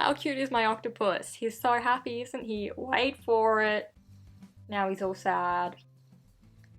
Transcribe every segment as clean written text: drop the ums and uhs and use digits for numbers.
How cute is my octopus? He's so happy, isn't he? Wait for it. Now he's all sad.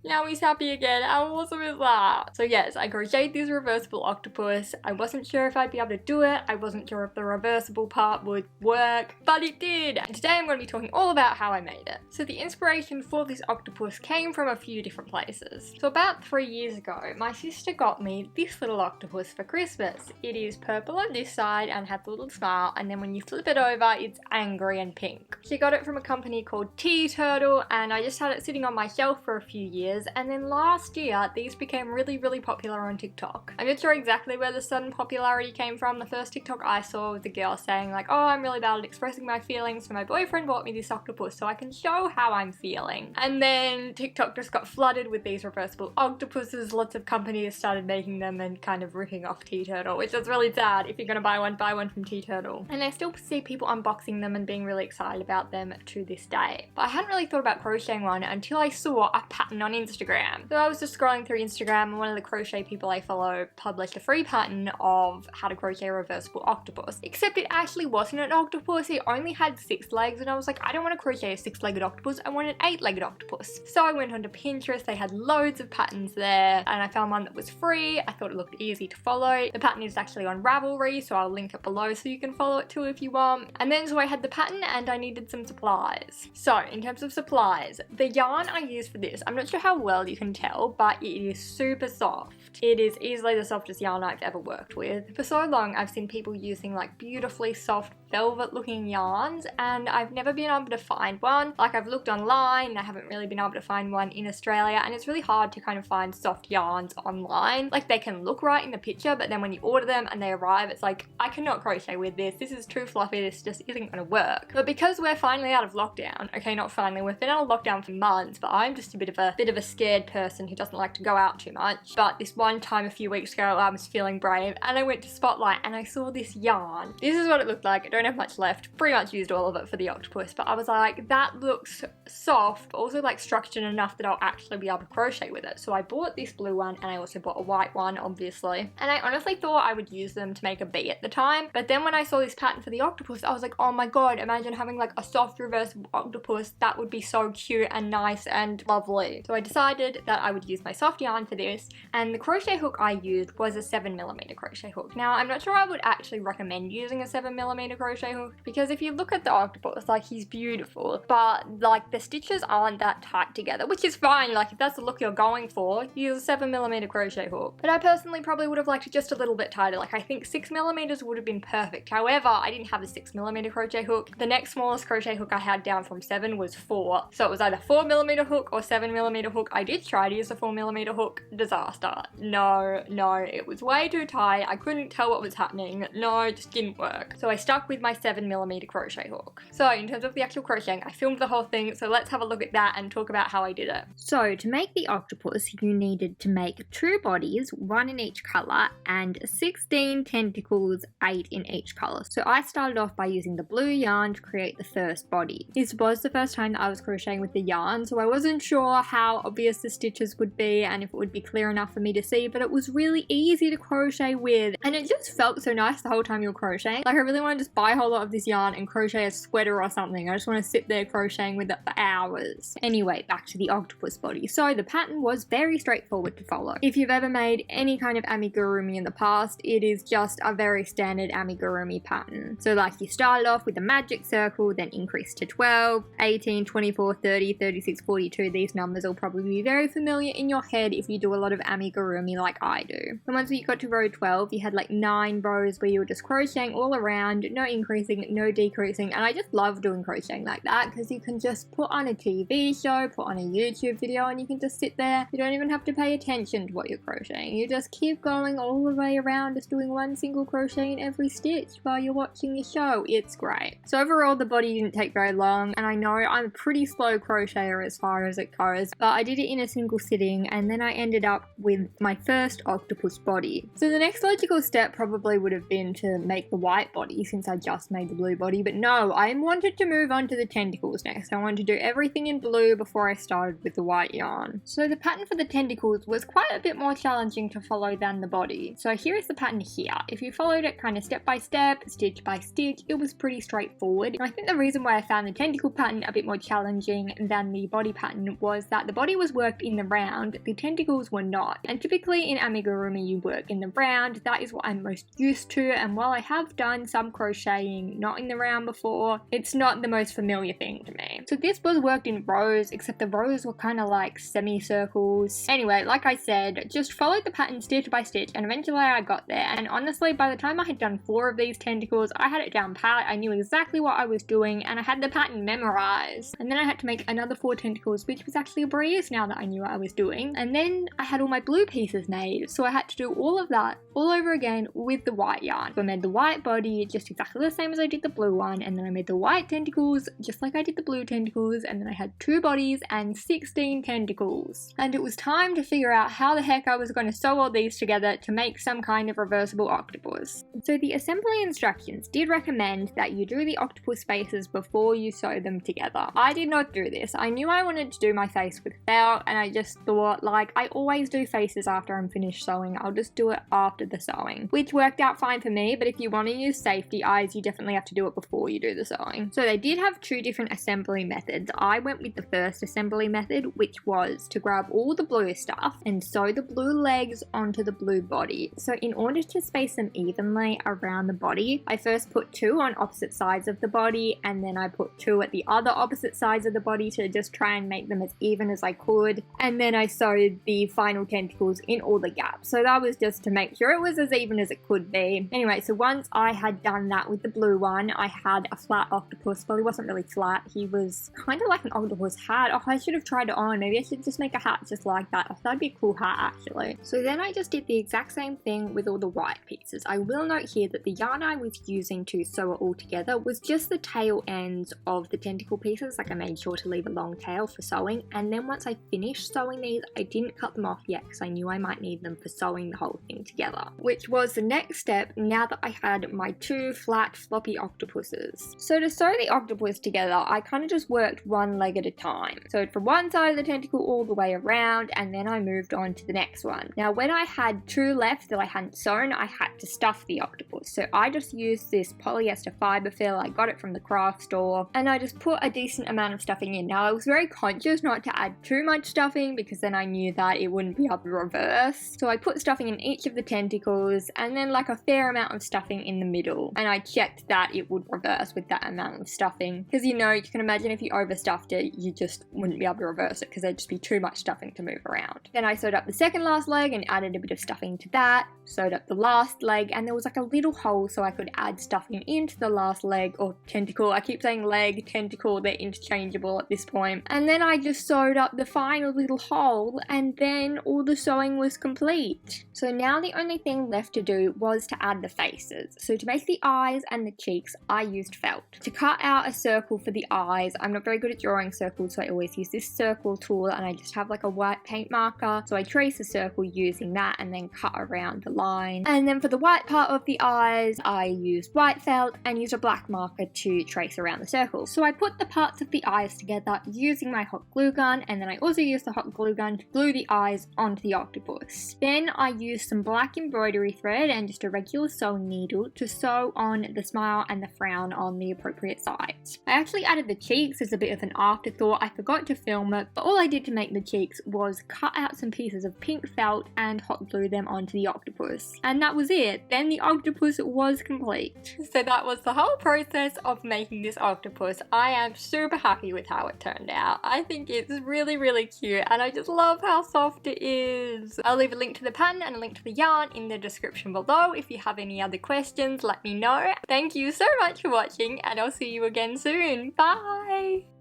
Now he's happy again. How awesome is that? So yes, I crocheted this reversible octopus. I wasn't sure if I'd be able to do it. I wasn't sure if the reversible part would work, but it did. And today I'm going to be talking all about how I made it. So the inspiration for this octopus came from a few different places. So about 3 years ago, my sister got me this little octopus for Christmas. It is purple on this side and has a little smile, and then when you flip it over, it's angry and pink. She got it from a company called Turtle, and I just had it sitting on my shelf for a few years. And then last year, these became really popular on TikTok. I'm not sure exactly where the sudden popularity came from. The first TikTok I saw was a girl saying like, oh, I'm really bad at expressing my feelings, so my boyfriend bought me this octopus so I can show how I'm feeling. And then TikTok just got flooded with these reversible octopuses. Lots of companies started making them and kind of ripping off Turtle, which is really sad. If you're gonna buy one from Turtle. And I still see people unboxing them and being really excited about them to this day. But I hadn't really thought about crocheting one until I saw a pattern on Instagram. So I was just scrolling through Instagram and one of the crochet people I follow published a free pattern of how to crochet a reversible octopus. Except it actually wasn't an octopus, it only had 6 legs, and I was like, I don't want to crochet a 6-legged octopus, I want an 8-legged octopus. So I went onto Pinterest, they had loads of patterns there, and I found one that was free. I thought it looked easy to follow. The pattern is actually on Ravelry, so I'll link it below so you can follow it too if you want. And then so I had the pattern and I needed some supplies. So in terms of supplies, the yarn I used for this, I'm not sure how well you can tell, but it is super soft. It is easily the softest yarn I've ever worked with. For so long I've seen people using like beautifully soft velvet looking yarns, and I've never been able to find one. Like I've looked online, I haven't really been able to find one in Australia, and it's really hard to kind of find soft yarns online. Like they can look right in the picture, but then when you order them and they arrive, it's like, I cannot crochet with this. This is too fluffy, this just isn't gonna work. But because we're finally out of lockdown, okay, not finally, we've been out of lockdown for months, but I'm just a bit of a scared person who doesn't like to go out too much. But this one time a few weeks ago, I was feeling brave and I went to Spotlight and I saw this yarn. This is what it looked like. I don't have much left. Pretty much used all of it for the octopus, but I was like, that looks soft, but also like structured enough that I'll actually be able to crochet with it. So I bought this blue one and I also bought a white one, obviously. And I honestly thought I would use them to make a bee at the time, but then when I saw this pattern for the octopus, I was like, oh my god, imagine having like a soft reversible octopus. That would be so cute and nice and lovely. So I decided that I would use my soft yarn for this, and the crochet hook I used was a 7mm crochet hook. Now I'm not sure I would actually recommend using a 7mm crochet hook, because if you look at the octopus, like he's beautiful, but like the stitches aren't that tight together, which is fine. Like if that's the look you're going for, use a 7mm crochet hook. But I personally probably would have liked it just a little bit tighter. Like I think 6mm would have been perfect. However, I didn't have a 6mm crochet hook. The next smallest crochet hook I had down from 7 was 4. So it was either 4mm hook or 7mm hook. I did try to use a 4mm hook. Disaster. No, it was way too tight. I couldn't tell what was happening. No, it just didn't work. So I stuck with my 7mm crochet hook. So in terms of the actual crocheting, I filmed the whole thing, so let's have a look at that and talk about how I did it. So to make the octopus, you needed to make 2 bodies, 1 in each colour, and 16 tentacles, 8 in each colour. So I started off by using the blue yarn to create the first body. This was the first time that I was crocheting with the yarn, so I wasn't sure how obvious the stitches would be and if it would be clear enough for me to see, but it was really easy to crochet with, and it just felt so nice the whole time you're crocheting. Like I really want to just buy a whole lot of this yarn and crochet a sweater or something. I just want to sit there crocheting with it for hours. Anyway, back to the octopus body. So the pattern was very straightforward to follow. If you've ever made any kind of amigurumi in the past, it is just a very standard amigurumi pattern. So like you started off with a magic circle, then increased to 12, 18, 24, 30, 36, 42. These numbers will probably be very familiar in your head if you do a lot of amigurumi like I do. And once you got to row 12, you had like 9 rows where you were just crocheting all around, no increasing, no decreasing, and I just love doing crocheting like that because you can just put on a TV show, put on a YouTube video, and you can just sit there. You don't even have to pay attention to what you're crocheting. You just keep going all the way around, just doing one single crochet in every stitch while you're watching the show. It's great. So overall, the body didn't take very long, and I know I'm a pretty slow crocheter as far as it goes, but I did it in a single sitting, and then I ended up with my first octopus body. So the next logical step probably would have been to make the white body, since I just made the blue body, but no, I wanted to move on to the tentacles next. I wanted to do everything in blue before I started with the white yarn. So the pattern for the tentacles was quite a bit more challenging to follow than the body. So here is the pattern here. If you followed it kind of step by step, stitch by stitch, it was pretty straightforward. And I think the reason why I found the tentacle pattern a bit more challenging than the body pattern was that the body was worked in the round, the tentacles were not. And typically in amigurumi you work in the round. That is what I'm most used to, and while I have done some crocheting not in the round before, it's not the most familiar thing to me. So this was worked in rows, except the rows were kind of like semicircles. Anyway, like I said, just followed the pattern stitch by stitch, and eventually I got there. And honestly, by the time I had done 4 of these tentacles, I had it down pat. I knew exactly what I was doing, and I had the pattern memorized. And then I had to make another 4 tentacles, which was actually a breeze now that I knew what I was doing. And then I had all my blue pieces made, so I had to do all of that all over again with the white yarn. So I made the white body just exactly the same as I did the blue one, and then I made the white tentacles just like I did the blue tentacles, and then I had 2 bodies and 16 tentacles. And it was time to figure out how the heck I was going to sew all these together to make some kind of reversible octopus. So the assembly instructions did recommend that you do the octopus faces before you sew them together. I did not do this. I knew I wanted to do my face with felt, and I just thought, like, I always do faces after I'm finished sewing. I'll just do it after the sewing, which worked out fine for me. But if you want to use safety eyes, you definitely have to do it before you do the sewing. So they did have 2 different assembly methods. I went with the first assembly method, which was to grab all the blue stuff and sew the blue legs onto the blue body. So in order to space them evenly around the body, I first put 2 on opposite sides of the body, and then I put 2 at the other opposite sides of the body to just try and make them as even as I could. And then I sewed the final tentacles in all the gaps. So that was just to make sure it was as even as it could be. Anyway, so once I had done that with the blue one, I had a flat octopus. Well, he wasn't really flat. He was kind of like an octopus hat. Oh, I should have tried it on. Maybe I should just make a hat just like that. Oh, that'd be a cool hat, actually. So then I just did the exact same thing with all the white pieces. I will note here that the yarn I was using to sew it all together was just the tail ends of the tentacle pieces. Like, I made sure to leave a long tail for sewing. And then once I finished sewing these, I didn't cut them off yet because I knew I might need them for sewing the whole thing together, which was the next step now that I had my 2 flat floppy octopuses. So to sew the octopus together, I kind of just worked one leg at a time. So from one side of the tentacle all the way around, and then I moved on to the next one. Now when I had 2 left that I hadn't sewn, I had to stuff the octopus. So I just used this polyester fibre fill. I got it from the craft store, and I just put a decent amount of stuffing in. Now I was very conscious not to add too much stuffing because then I knew that it wouldn't be able to reverse. So I put stuffing in each of the tentacles, and then like a fair amount of stuffing in the middle, and I checked that it would reverse with that amount of stuffing, because you know, you can imagine if you overstuffed it, you just wouldn't be able to reverse it because there'd just be too much stuffing to move around. Then I sewed up the second last leg and added a bit of stuffing to that, sewed up the last leg, and there was like a little hole so I could add stuffing into the last leg or tentacle. I keep saying leg, tentacle, they're interchangeable at this point. And then I just sewed up the final little hole, and then all the sewing was complete. So now the only thing left to do was to add the faces. So to make the eyes and the cheeks, I used felt. To cut out a circle for the eyes, I'm not very good at drawing circles, so I always use this circle tool, and I just have like a white paint marker. So I trace a circle using that and then cut around the line. And then for the white part of the eyes, I used white felt and used a black marker to trace around the circle. So I put the parts of the eyes together using my hot glue gun, and then I also used the hot glue gun to glue the eyes onto the octopus. Then I used some black embroidery thread and just a regular sewing needle to sew on the smile and the frown on the appropriate sides. I actually added the cheeks as a bit of an afterthought. I forgot to film it, but all I did to make the cheeks was cut out some pieces of pink felt and hot glue them onto the octopus. And that was it. Then the octopus was complete. So that was the whole process of making this octopus. I am super happy with how it turned out. I think it's really, really cute, and I just love how soft it is. I'll leave a link to the pattern and a link to the yarn in the description below. If you have any other questions, let me know. Thank you so much for watching, and I'll see you again soon. Bye!